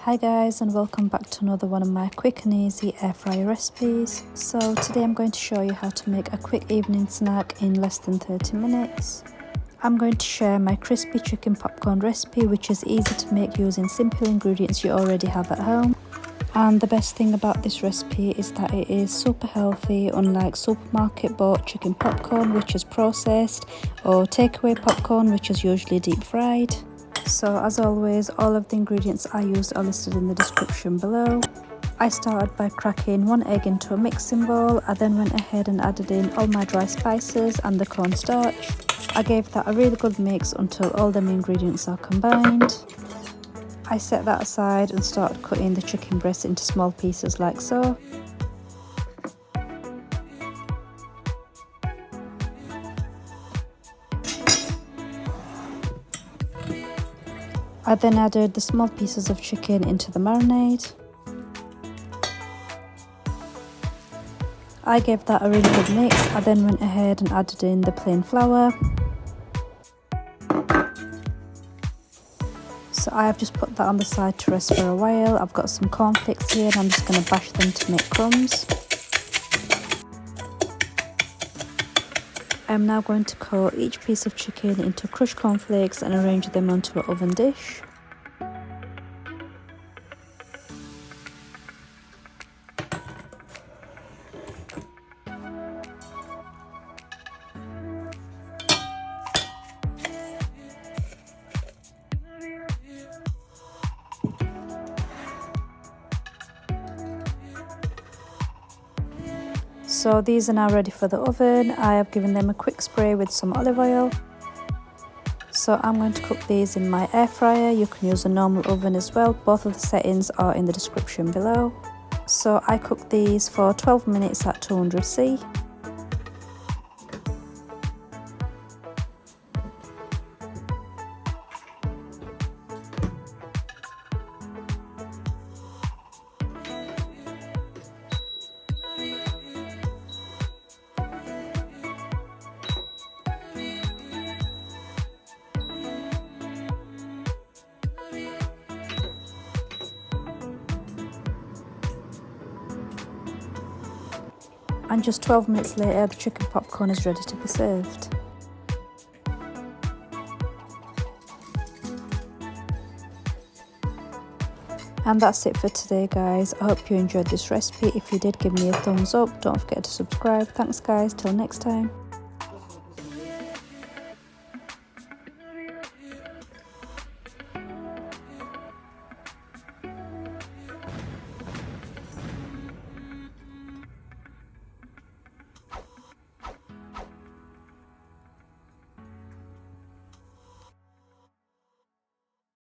Hi guys, and welcome back to another one of my quick and easy air fryer recipes. So today I'm going to show you how to make a quick evening snack in less than 30 minutes. I'm going to share my crispy chicken popcorn recipe, which is easy to make using simple ingredients you already have at home. And the best thing about this recipe is that it is super healthy, unlike supermarket bought chicken popcorn, which is processed, or takeaway popcorn, which is usually deep fried. So as always, all of the ingredients I used are listed in the description below. I started by cracking 1 egg into a mixing bowl. I then went ahead and added in all my dry spices and the cornstarch. I gave that a really good mix until all the ingredients are combined. I set that aside and started cutting the chicken breast into small pieces like so. I then added the small pieces of chicken into the marinade. I gave that a really good mix. I then went ahead and added in the plain flour. So I have just put that on the side to rest for a while. I've got some cornflakes here and I'm just going to bash them to make crumbs. I'm now going to coat each piece of chicken into crushed cornflakes and arrange them onto an oven dish. So these are now ready for the oven. I have given them a quick spray with some olive oil. So I'm going to cook these in my air fryer. You can use a normal oven as well. Both of the settings are in the description below. So I cooked these for 12 minutes at 200°C. And just 12 minutes later, the chicken popcorn is ready to be served. And that's it for today, guys. I hope you enjoyed this recipe. If you did, give me a thumbs up. Don't forget to subscribe. Thanks guys, till next time.